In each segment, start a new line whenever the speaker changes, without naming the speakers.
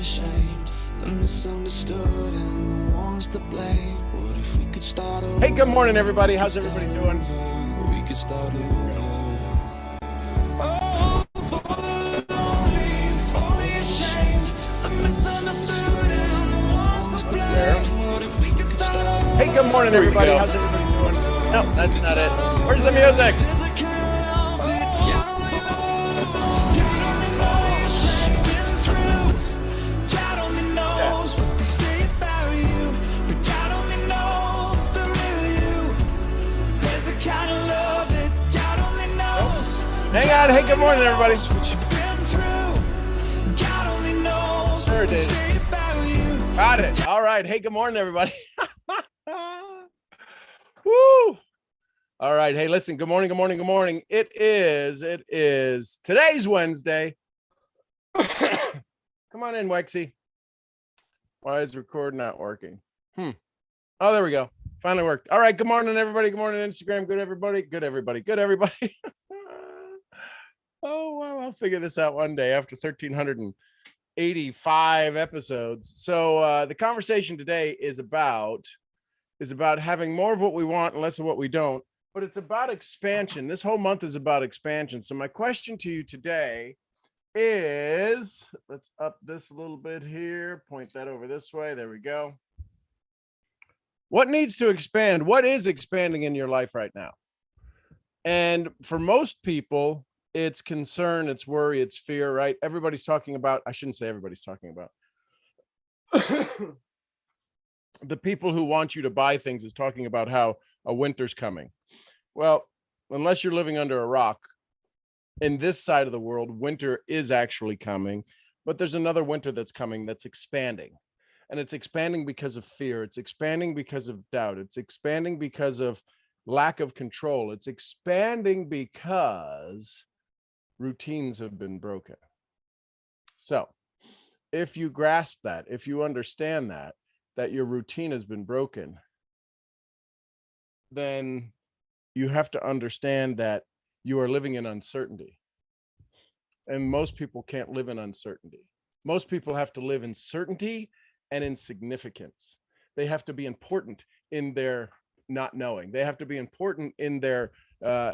ashamed, the misunderstood and the ones to blame. What if we could start over?
Hey, good morning, everybody. How's everybody doing?
We could start over. Oh, for the lonely, for the ashamed, the misunderstood and the ones to blame. What if we could start over?
Hey, good morning, everybody. How's everybody doing? No, that's not it. Where's the music?
There's a kind of love that God only knows. God only knows what you've been through. God only knows what they say about you. But God only knows the real you. There's a kind of love that God only knows.
Hang on. Hey, good morning, everybody.
What you've been through. God only knows
Sure
what they
did.
say about you.
Got it. All right. Hey, good morning, everybody. Woo. All right. Hey, listen. Good morning. Good morning. Good morning. It is. Today's Wednesday. Come on in, Wexy. Why is record not working? Oh, there we go. Finally worked. All right. Good morning, everybody. Good morning, Instagram. Good, everybody. Good, everybody. Good, everybody. Oh, well, I'll figure this out one day after 1,385 episodes. So the conversation today is about having more of what we want and less of what we don't, but it's about expansion. This whole month is about expansion. So my question to you today is, let's up this a little bit here, point that over this way. There we go. What needs to expand? What is expanding in your life right now? And for most people, it's concern, it's worry, it's fear, right? Everybody's talking about, I shouldn't say everybody's talking about. The people who want you to buy things is talking about how a winter's coming. Well, unless you're living under a rock, in this side of the world, winter is actually coming, but there's another winter that's coming that's expanding. And it's expanding because of fear. It's expanding because of doubt. It's expanding because of lack of control. It's expanding because routines have been broken. So if you grasp that, if you understand that your routine has been broken, then you have to understand that you are living in uncertainty. And most people can't live in uncertainty. Most people have to live in certainty and in significance. They have to be important in their not knowing. They have to be important in their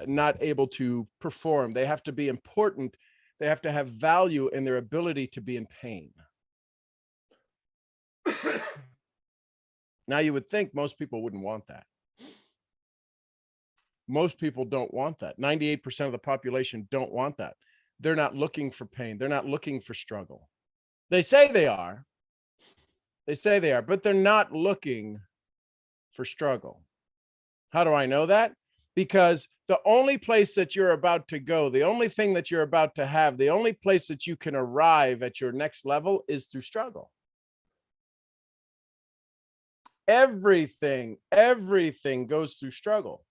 not able to perform. They have to be important. They have to have value in their ability to be in pain. Now, you would think most people wouldn't want that. Most people don't want that. 98% of the population don't want that. They're not looking for pain. They're not looking for struggle. They say they are. They say they are, but they're not looking for struggle. How do I know that? Because the only place that you're about to go, the only thing that you're about to have, the only place that you can arrive at your next level is through struggle. Everything goes through struggle.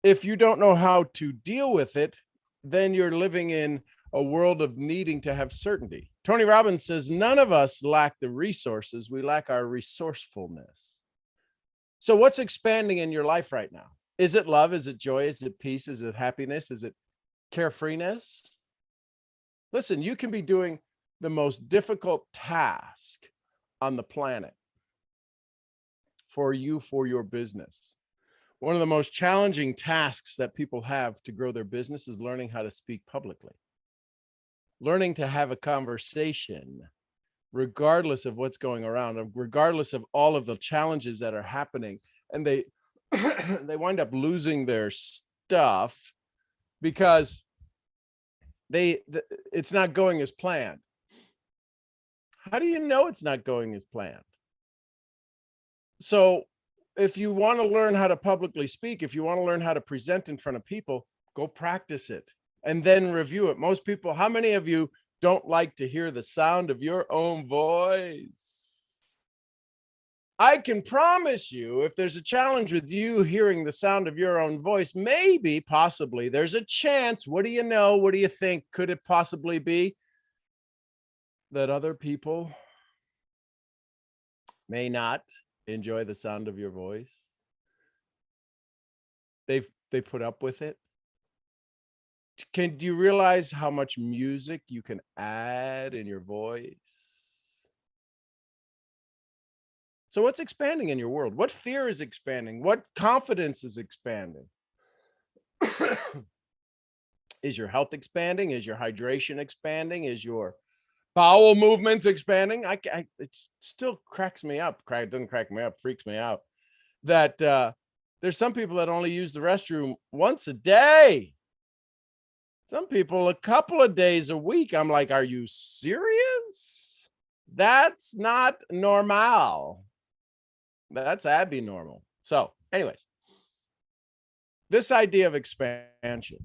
If you don't know how to deal with it, then you're living in a world of needing to have certainty. Tony Robbins says, none of us lack the resources. We lack our resourcefulness. So what's expanding in your life right now? Is it love? Is it joy? Is it peace? Is it happiness? Is it carefreeness? Listen, you can be doing the most difficult task on the planet for you, for your business. One of the most challenging tasks that people have to grow their business is learning how to speak publicly, learning to have a conversation, regardless of what's going around, regardless of all of the challenges that are happening. And they they wind up losing their stuff because it's not going as planned. How do you know it's not going as planned? So if you want to learn how to publicly speak, if you want to learn how to present in front of people, go practice it and then review it. Most people, how many of you don't like to hear the sound of your own voice? I can promise you, if there's a challenge with you hearing the sound of your own voice, maybe, possibly, there's a chance. What do you know? What do you think? Could it possibly be that other people may not enjoy the sound of your voice? They put up with it. Do you realize how much music you can add in your voice? So what's expanding in your world? What fear is expanding? What confidence is expanding? Is your health expanding? Is your hydration expanding? Is your bowel movements expanding? It still cracks me up. Doesn't crack me up, freaks me out that there's some people that only use the restroom once a day. Some people a couple of days a week. I'm like, are you serious? That's not normal. That's abnormal. So, anyways, this idea of expansion.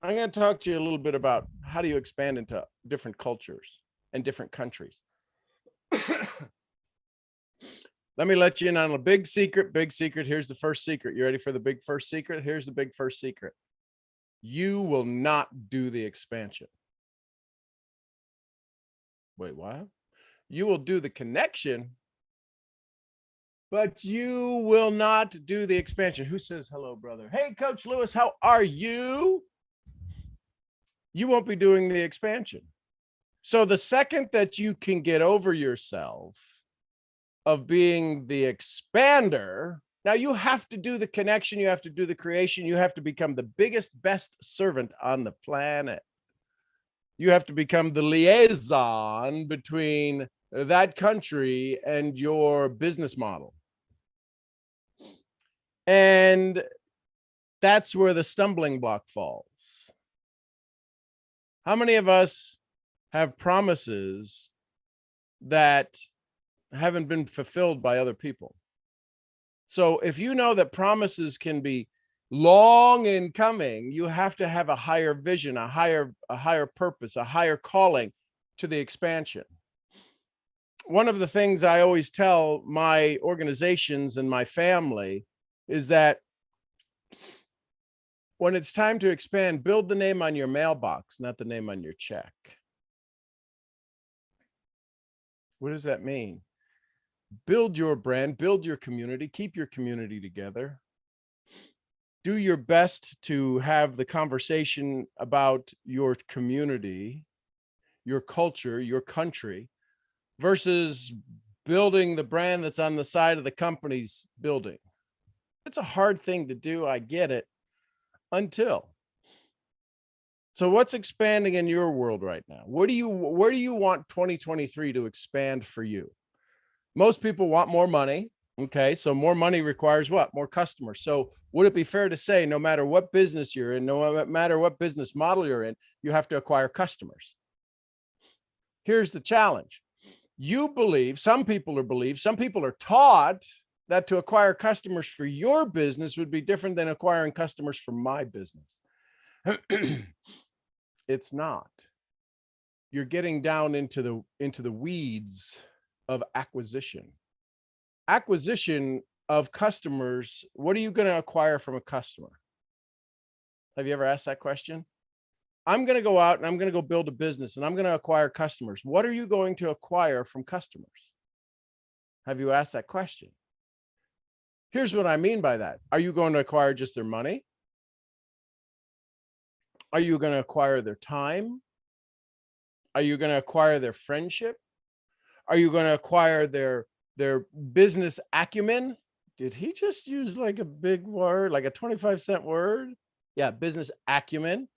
I'm going to talk to you a little bit about how do you expand into different cultures and different countries. Let me let you in on a big secret. Big secret. Here's the first secret. You ready for the big first secret? Here's the big first secret. You will not do the expansion. Wait, what? You will do the connection, but you will not do the expansion. Who says hello, brother? Hey, Coach Lewis, how are you? You won't be doing the expansion. So the second that you can get over yourself of being the expander, now you have to do the connection, you have to do the creation, you have to become the biggest, best servant on the planet. You have to become the liaison between that country and your business model. And that's where the stumbling block falls. How many of us have promises that haven't been fulfilled by other people? So if you know that promises can be long in coming, you have to have a higher vision, a higher purpose, a higher calling to the expansion. One of the things I always tell my organizations and my family is that when it's time to expand, build the name on your mailbox, not the name on your check. What does that mean? Build your brand, build your community, keep your community together. Do your best to have the conversation about your community, your culture, your country, versus building the brand that's on the side of the company's building. It's a hard thing to do. I get it. So what's expanding in your world right now? Where do you want 2023 to expand for you? Most people want more money. Okay, so more money requires what? More customers. So would it be fair to say no matter what business you're in, no matter what business model you're in, you have to acquire customers? Here's the challenge. Some people are taught that to acquire customers for your business would be different than acquiring customers for my business. It's not. You're getting down into the weeds of acquisition. Acquisition of customers. What are you going to acquire from a customer? Have you ever asked that question? I'm going to go out and I'm going to go build a business and I'm going to acquire customers. What are you going to acquire from customers? Have you asked that question? Here's what I mean by that. Are you going to acquire just their money? Are you going to acquire their time? Are you going to acquire their friendship? Are you going to acquire their business acumen? Did he just use like a big word, like a 25-cent word? Yeah, business acumen.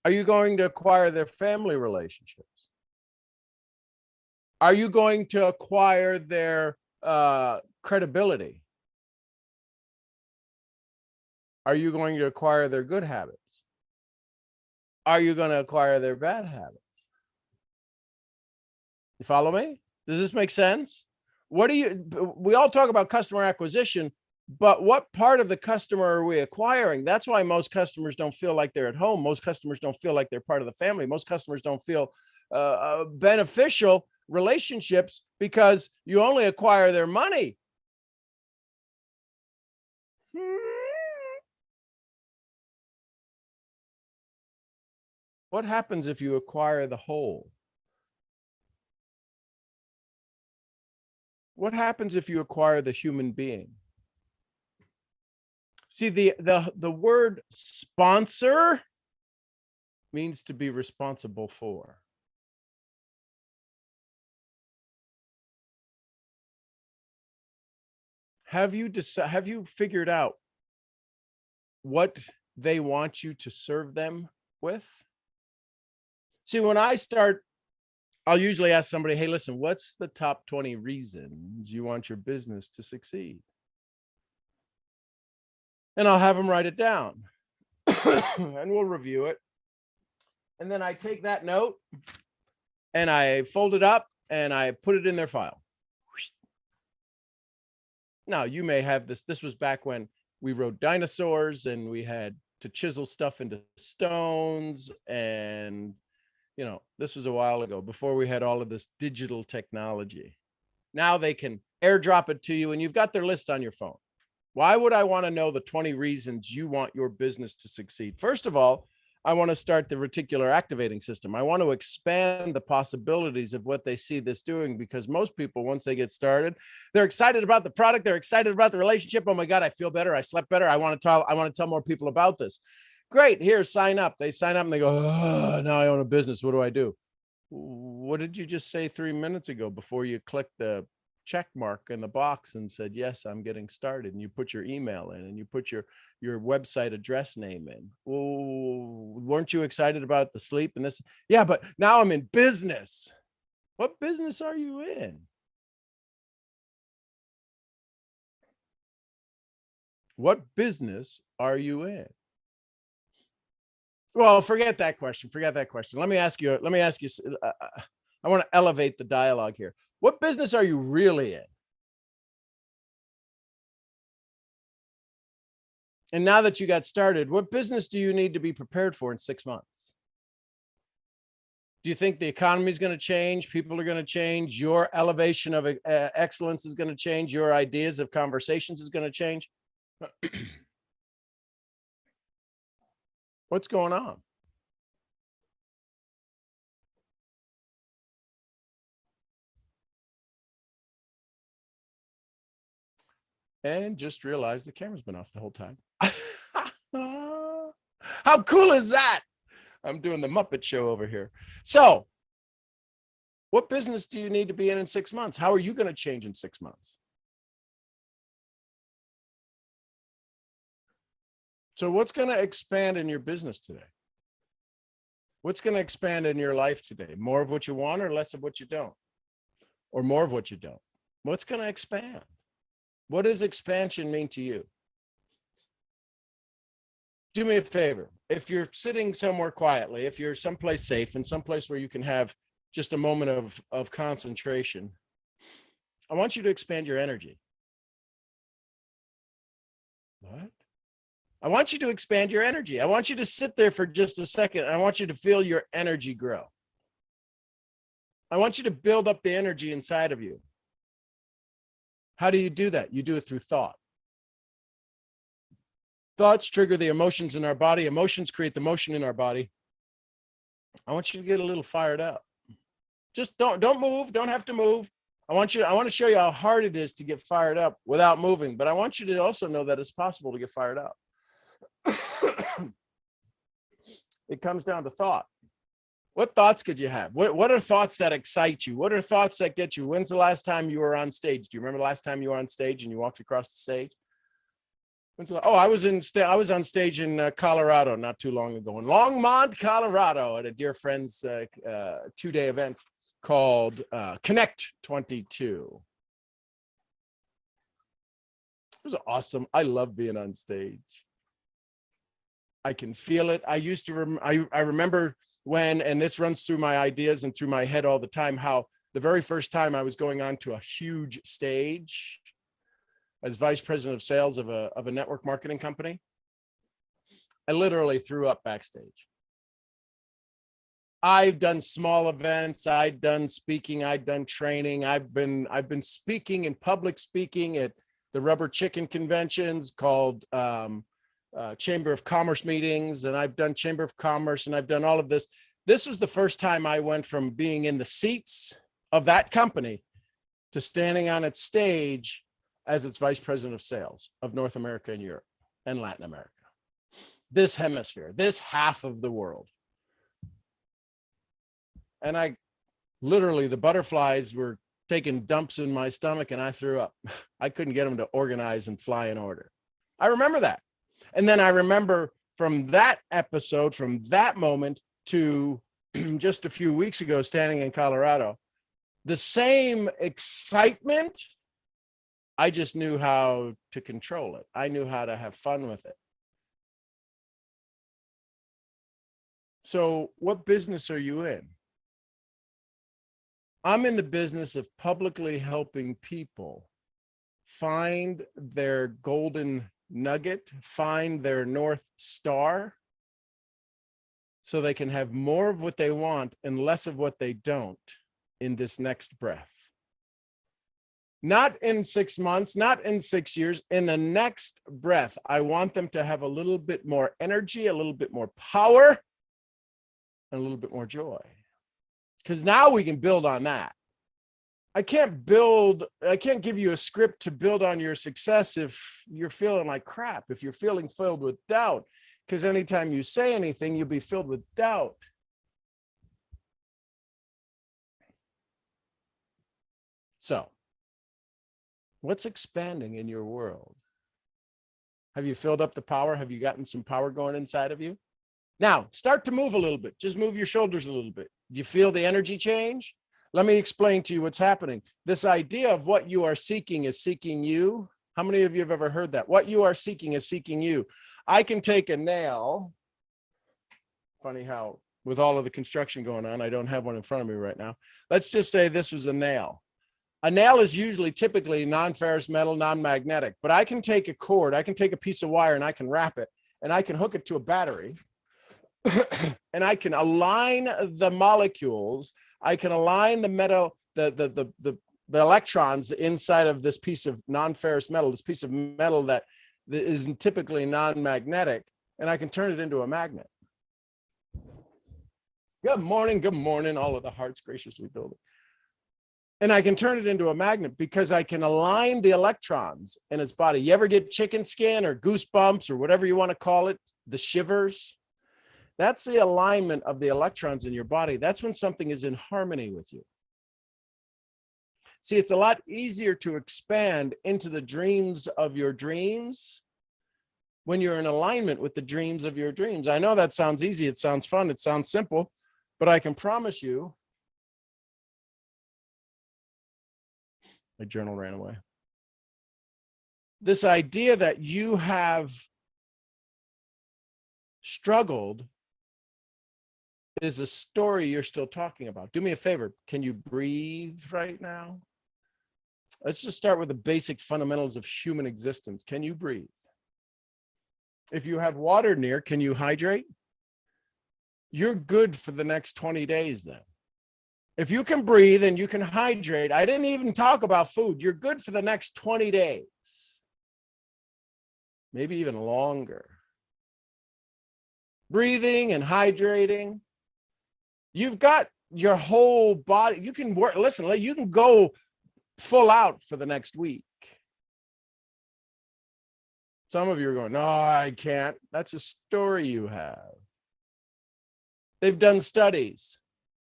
Are you going to acquire their family relationships? Are you going to acquire their credibility? Are you going to acquire their good habits? Are you going to acquire their bad habits? You follow me? Does this make sense? We all talk about customer acquisition, but what part of the customer are we acquiring? That's why most customers don't feel like they're at home. Most customers don't feel like they're part of the family. Most customers don't feel beneficial relationships because you only acquire their money. What happens if you acquire the whole? What happens if you acquire the human being? See, the word sponsor means to be responsible for. Have you figured out what they want you to serve them with? See, when I start, I'll usually ask somebody, hey, listen, what's the top 20 reasons you want your business to succeed? And I'll have them write it down and we'll review it. And then I take that note and I fold it up and I put it in their file. Now, you may have this. This was back when we rode dinosaurs and we had to chisel stuff into stones. And, you know, this was a while ago before we had all of this digital technology. Now they can airdrop it to you and you've got their list on your phone. Why would I want to know the 20 reasons you want your business to succeed? First of all, I want to start the reticular activating system. I want to expand the possibilities of what they see this doing, because most people, once they get started, they're excited about the product. They're excited about the relationship. Oh my God, I feel better. I slept better. I want to tell more people about this. Great. Here, sign up. They sign up and they go, oh, now I own a business. What do I do? What did you just say 3 minutes ago before you clicked the check mark in the box and said, yes, I'm getting started? And you put your email in and you put your website address name in. Well, weren't you excited about the sleep and this? Yeah, but now I'm in business. What business are you in? What business are you in? Well, forget that question. Let me ask you, I want to elevate the dialogue here. What business are you really in? And now that you got started, what business do you need to be prepared for in 6 months? Do you think the economy is going to change? People are going to change. Your elevation of excellence is going to change. Your ideas of conversations is going to change. What's going on? And just realized the camera's been off the whole time. How cool is that? I'm doing the Muppet Show over here. So, what business do you need to be in 6 months? How are you going to change in 6 months? So, what's going to expand in your business today? What's going to expand in your life today? More of what you want or less of what you don't? Or more of what you don't? What's going to expand? What does expansion mean to you? Do me a favor. If you're sitting somewhere quietly, if you're someplace safe and someplace where you can have just a moment of concentration, I want you to expand your energy. What? I want you to expand your energy. I want you to sit there for just a second. I want you to feel your energy grow. I want you to build up the energy inside of you. How do you do that? You do it through thought. Thoughts trigger the emotions in our body. Emotions create the motion in our body. I want you to get a little fired up. Just don't move. Don't have to move. I want to show you how hard it is to get fired up without moving. But I want you to also know that it's possible to get fired up. It comes down to thought. What thoughts could you have? What are thoughts that excite you? What are thoughts that get you? When's the last time you were on stage? Do you remember the last time you were on stage and you walked across the stage? I was on stage in Colorado not too long ago, in Longmont, Colorado, at a dear friend's 2-day event called Connect 22. It was awesome. I love being on stage. I can feel it. I used to I remember when, and this runs through my ideas and through my head all the time, how the very first time I was going on to a huge stage as vice president of sales of a network marketing company, I literally threw up backstage. I've done small events, I've done speaking, I've done training, I've been speaking in public speaking at the Rubber Chicken conventions called Chamber of Commerce meetings, and I've done Chamber of Commerce, and I've done all of this. This was the first time I went from being in the seats of that company to standing on its stage as its vice president of sales of North America and Europe. and Latin America, this hemisphere, this half of the world. And I literally, the butterflies were taking dumps in my stomach and I threw up. I couldn't get them to organize and fly in order. I remember that. And then I remember from that episode, from that moment to just a few weeks ago, standing in Colorado, the same excitement, I just knew how to control it. I knew how to have fun with it. So what business are you in? I'm in the business of publicly helping people find their golden nugget, find their North Star, so they can have more of what they want and less of what they don't in this next breath. Not in 6 months, not in 6 years, in the next breath. I want them to have a little bit more energy, a little bit more power, and a little bit more joy. Because now we can build on that. I can't give you a script to build on your success if you're feeling like crap, if you're feeling filled with doubt, because anytime you say anything, you'll be filled with doubt. So, what's expanding in your world? Have you filled up the power? Have you gotten some power going inside of you? Now, start to move a little bit. Just move your shoulders a little bit. Do you feel the energy change? Let me explain to you what's happening. This idea of what you are seeking is seeking you. How many of you have ever heard that? What you are seeking is seeking you. I can take a nail. Funny how with all of the construction going on, I don't have one in front of me right now. Let's just say this was a nail. A nail is usually typically non-ferrous metal, non-magnetic, but I can take a cord, I can take a piece of wire and I can wrap it and I can hook it to a battery and I can align the molecules. I can align the metal, the electrons inside of this piece of non-ferrous metal, this piece of metal that is typically non-magnetic, and I can turn it into a magnet. Good morning, all of the hearts graciously building. And I can turn it into a magnet because I can align the electrons in its body. You ever get chicken skin or goosebumps or whatever you want to call it, the shivers? That's the alignment of the electrons in your body. That's when something is in harmony with you. See, it's a lot easier to expand into the dreams of your dreams when you're in alignment with the dreams of your dreams. I know that sounds easy. It sounds fun. It sounds simple, but I can promise you, my journal ran away. This idea that you have struggled is a story you're still talking about. Do me a favor. Can you breathe right now? Let's just start with the basic fundamentals of human existence. Can you breathe? If you have water near, can you hydrate? You're good for the next 20 days then. If you can breathe and you can hydrate, I didn't even talk about food. You're good for the next 20 days. Maybe even longer. Breathing and hydrating. You've got your whole body. You can work. Listen, you can go full out for the next week. Some of you are going, no, I can't. That's a story you have. They've done studies.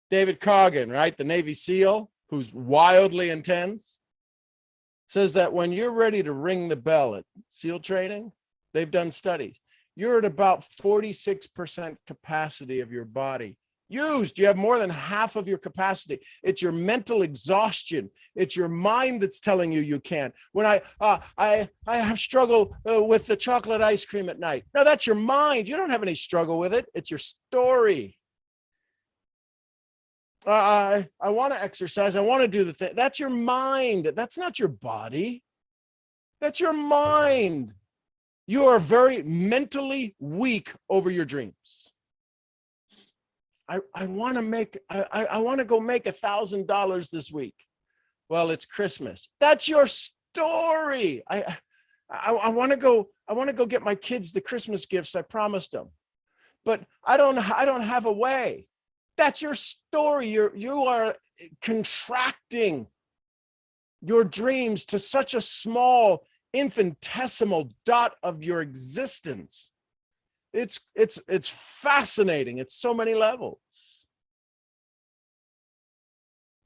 David Coggin, right? The Navy SEAL, who's wildly intense, says that when you're ready to ring the bell at SEAL training, they've done studies. You're at about 46% capacity of your body used. You have more than half of your capacity. It's your mental exhaustion. It's your mind that's telling you can't. When I have struggle with the chocolate ice cream at night. No, that's your mind. You don't have any struggle with it. It's your story. I want to exercise. I want to do the thing. That's your mind. That's not your body. That's your mind. You are very mentally weak over your dreams. I want to make, I want to go make $1,000 this week. Well, it's Christmas. That's your story. I want to go get my kids the Christmas gifts I promised them, but I don't have a way. That's your story. You are contracting your dreams to such a small, infinitesimal dot of your existence. It's fascinating. It's so many levels.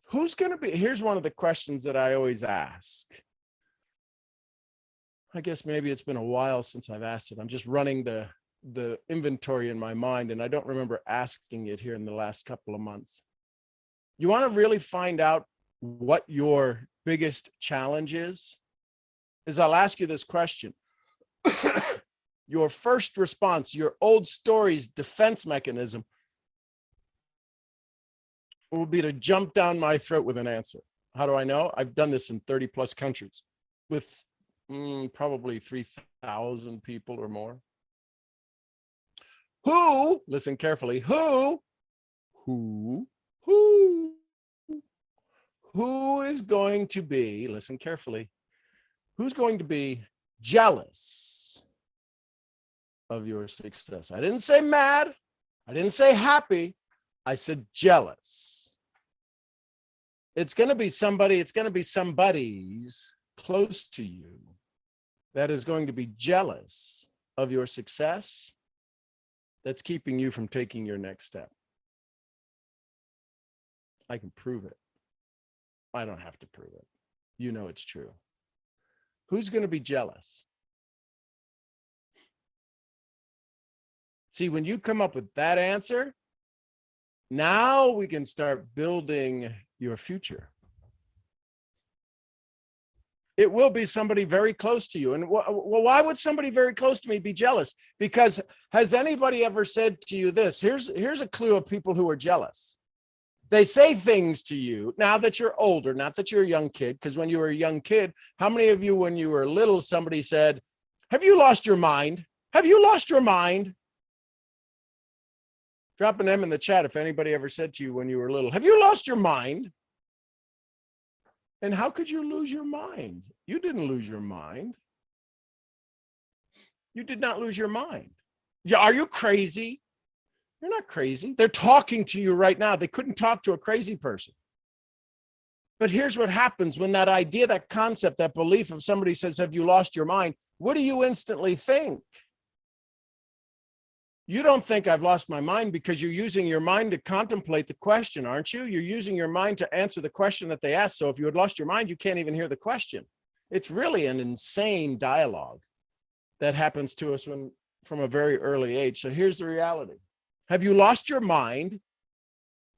Who's going to be, here's one of the questions that I always ask. I guess maybe it's been a while since I've asked it. I'm just running the inventory in my mind, and I don't remember asking it here in the last couple of months. You want to really find out what your biggest challenge is I'll ask you this question. Your first response, your old story's defense mechanism will be to jump down my throat with an answer. How do I know? I've done this in 30 plus countries with probably 3,000 people or more. Who, listen carefully, who is going to be, listen carefully, who's going to be jealous of your success? I didn't say mad. I didn't say happy. I said jealous. It's going to be somebody, it's going to be somebody's close to you that is going to be jealous of your success, that's keeping you from taking your next step. I can prove it. I don't have to prove it. You know it's true. Who's going to be jealous? See, when you come up with that answer, now we can start building your future. It will be somebody very close to you. And well, why would somebody very close to me be jealous? Because has anybody ever said to you this? Here's a clue of people who are jealous. They say things to you now that you're older, not that you're a young kid, because when you were a young kid, how many of you, when you were little, somebody said, have you lost your mind? Have you lost your mind? Drop an M in the chat if anybody ever said to you when you were little, have you lost your mind? And how could you lose your mind? You didn't lose your mind. You did not lose your mind. Yeah, are you crazy? You're not crazy. They're talking to you right now. They couldn't talk to a crazy person. But here's what happens when that idea, that concept, that belief of somebody says, have you lost your mind? What do you instantly think? You don't think I've lost my mind because you're using your mind to contemplate the question, aren't you? You're using your mind to answer the question that they asked. So if you had lost your mind, you can't even hear the question. It's really an insane dialogue that happens to us from a very early age. So here's the reality. Have you lost your mind?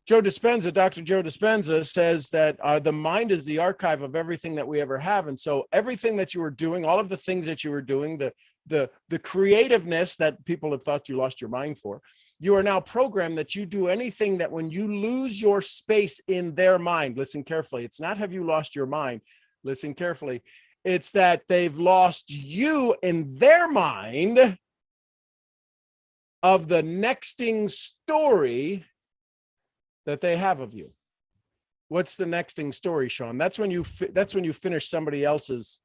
Joe Dispenza, Dr. Joe Dispenza says that the mind is the archive of everything that we ever have. And so everything that you were doing, all of the things that you were doing, the creativeness that people have thought you lost your mind for, you are now programmed that you do anything that when you lose your space in their mind, listen carefully, it's not have you lost your mind, listen carefully, it's that they've lost you in their mind of the nexting story that they have of you. What's the nexting story, Sean? That's when you finish somebody else's,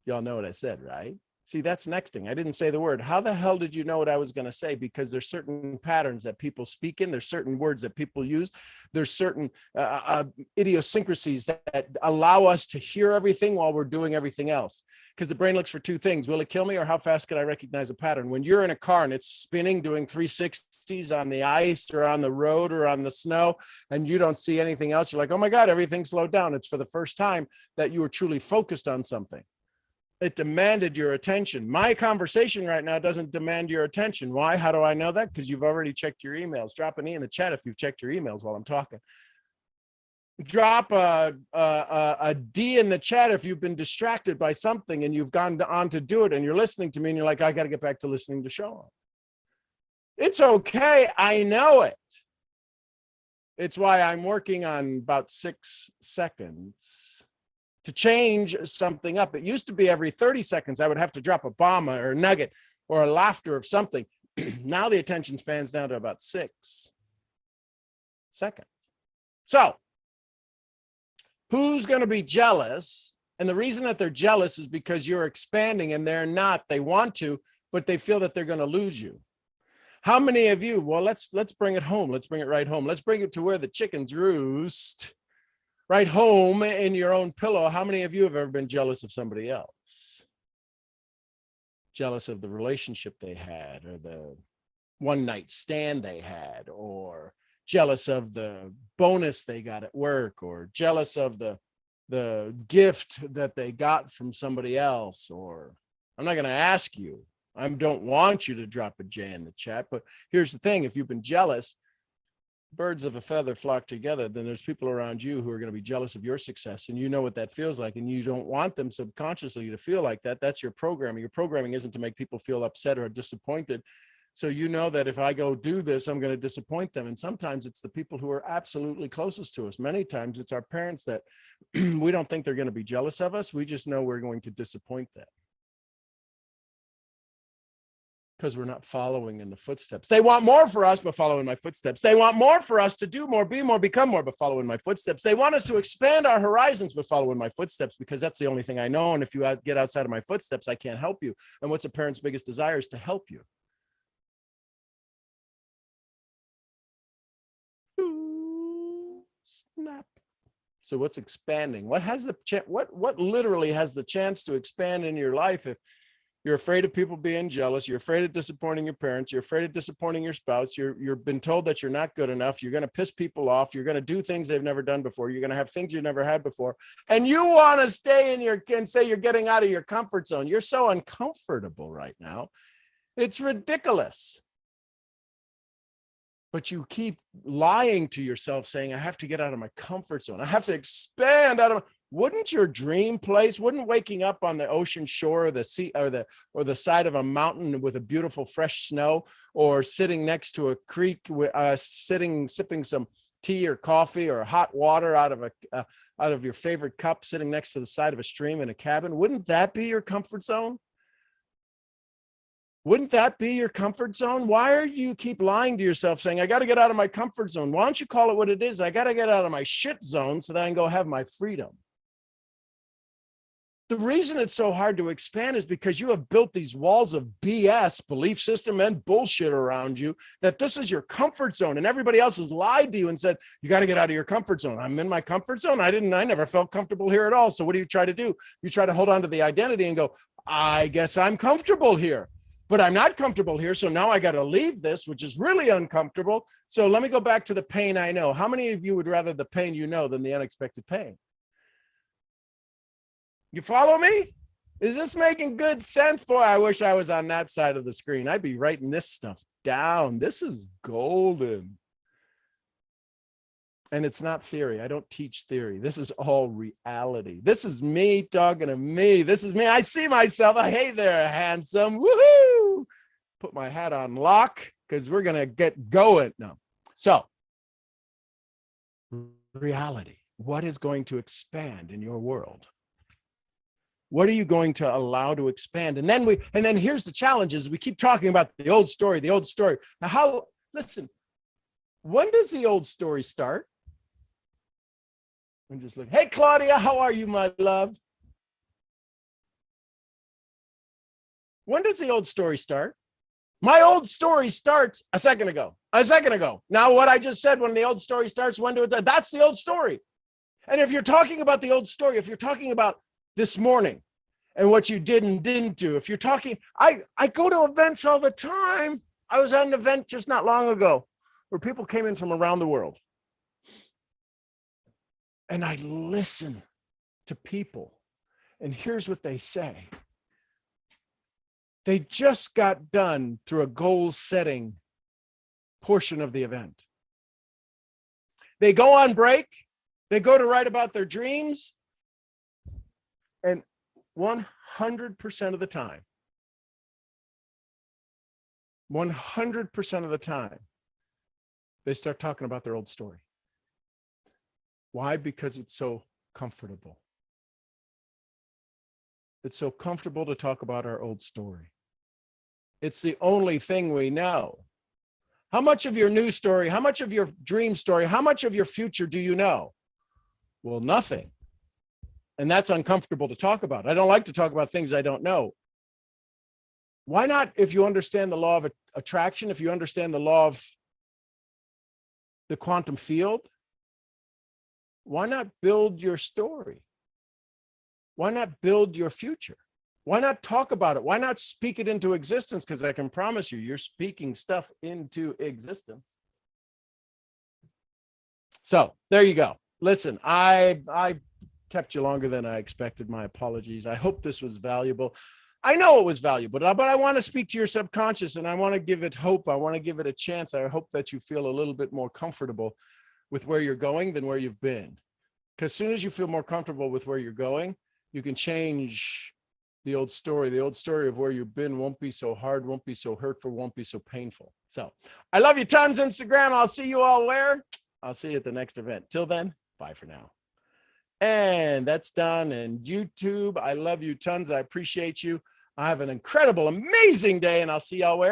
y'all know what I said, right? See, that's nexting. I didn't say the word. How the hell did you know what I was going to say? Because there's certain patterns that people speak in. There's certain words that people use. There's certain idiosyncrasies that allow us to hear everything while we're doing everything else. Because the brain looks for two things. Will it kill me, or how fast can I recognize a pattern? When you're in a car and it's spinning, doing 360s on the ice or on the road or on the snow, and you don't see anything else, you're like, oh my God, everything slowed down. It's for the first time that you were truly focused on something. It demanded your attention. My conversation right now doesn't demand your attention. Why? How do I know that? Because you've already checked your emails. Drop an E in the chat if you've checked your emails while I'm talking. Drop a D in the chat if you've been distracted by something and you've gone on to do it and you're listening to me and you're like, I got to get back to listening to Sean. It's okay. I know it. It's why I'm working on about 6 seconds to change something up. It used to be every 30 seconds, I would have to drop a bomb or a nugget or a laughter of something. Now the attention span's down to about 6 seconds. So who's going to be jealous? And the reason that they're jealous is because you're expanding and they're not. They want to, but they feel that they're going to lose you. How many of you, well, let's bring it home. Let's bring it right home. Let's bring it to where the chickens roost. Right home in your own pillow. How many of you have ever been jealous of somebody else? jealous of the relationship they had, or the one night stand they had, or jealous of the bonus they got at work, or jealous of the gift that they got from somebody else. Or I'm not going to ask you, I don't want you to drop a J in the chat, but here's the thing. If you've been jealous, birds of a feather flock together, then there's people around you who are going to be jealous of your success, and you know what that feels like, and you don't want them subconsciously to feel like that. That's your programming. Your programming isn't to make people feel upset or disappointed. So you know that if I go do this, I'm going to disappoint them. And sometimes it's the people who are absolutely closest to us. Many times it's our parents that we don't think they're going to be jealous of us. We just know we're going to disappoint them, because we're not following in the footsteps. They want more for us, but follow in my footsteps. They want more for us to do more, be more, become more, but follow in my footsteps. They want us to expand our horizons, but follow in my footsteps, because that's the only thing I know. And if you get outside of my footsteps, I can't help you. And what's a parent's biggest desire is to help you. Snap. So what's expanding? What has the what literally has the chance to expand in your life? If you're afraid of people being jealous, you're afraid of disappointing your parents, you're afraid of disappointing your spouse, you've been told that you're not good enough, you're going to piss people off, you're going to do things they've never done before, you're going to have things you've never had before, and you want to stay in your and say you're getting out of your comfort zone. You're so uncomfortable right now. It's ridiculous. But you keep lying to yourself, saying, I have to get out of my comfort zone. I have to expand out of. Wouldn't your dream place, wouldn't waking up on the ocean shore or the sea or the side of a mountain with a beautiful fresh snow, or sitting next to a creek, sipping some tea or coffee or hot water out of your favorite cup, sitting next to the side of a stream in a cabin, wouldn't that be your comfort zone? Wouldn't that be your comfort zone? Why are you keep lying to yourself, saying, I got to get out of my comfort zone? Why don't you call it what it is? I got to get out of my shit zone so that I can go have my freedom. The reason it's so hard to expand is because you have built these walls of BS, belief system and bullshit around you, that this is your comfort zone, and everybody else has lied to you and said, you got to get out of your comfort zone. I'm in my comfort zone. I never felt comfortable here at all. So what do you try to do? You try to hold on to the identity and go, I guess I'm comfortable here. But I'm not comfortable here, so now I got to leave this, which is really uncomfortable. So let me go back to the pain I know. How many of you would rather the pain you know than the unexpected pain? You follow me? Is this making good sense? Boy, I wish I was on that side of the screen. I'd be writing this stuff down. This is golden. And it's not theory. I don't teach theory. This is all reality. This is me talking to me. This is me. I see myself. Hey there, handsome. Woohoo! Put my hat on lock because we're going to get going. No. So, reality. What is going to expand in your world? What are you going to allow to expand? And then here's the challenge is we keep talking about the old story, the old story. Now, listen, when does the old story start? I'm just looking. Hey, Claudia, how are you, my love? When does the old story start? My old story starts a second ago. Now, what I just said, when the old story starts, that's the old story. And if you're talking about the old story, if you're talking about this morning and what you did and didn't do, if you're talking, I go to events all the time. I was at an event just not long ago where people came in from around the world. And I listen to people, and here's what they say. They just got done through a goal-setting portion of the event. They go on break, they go to write about their dreams, and 100% of the time, 100% of the time, they start talking about their old story. Why? Because it's so comfortable. It's so comfortable to talk about our old story. It's the only thing we know. How much of your new story, how much of your dream story, how much of your future do you know? Well, nothing. And that's uncomfortable to talk about. I don't like to talk about things I don't know. Why not, if you understand the law of attraction, if you understand the law of the quantum field, why not build your story? Why not build your future? Why not talk about it? Why not speak it into existence? Because I can promise you, you're speaking stuff into existence. So there you go. Listen, I kept you longer than I expected. My apologies. I hope this was valuable. I know it was valuable, but I want to speak to your subconscious and I want to give it hope. I want to give it a chance. I hope that you feel a little bit more comfortable with where you're going than where you've been. Because as soon as you feel more comfortable with where you're going, you can change the old story of where you've been won't be so hard, won't be so hurtful, won't be so painful. So I love you tons, Instagram. I'll see you all where? I'll see you at the next event. Till then, bye for now. And that's done. And YouTube, I love you tons. I appreciate you. I have an incredible, amazing day, and I'll see y'all where?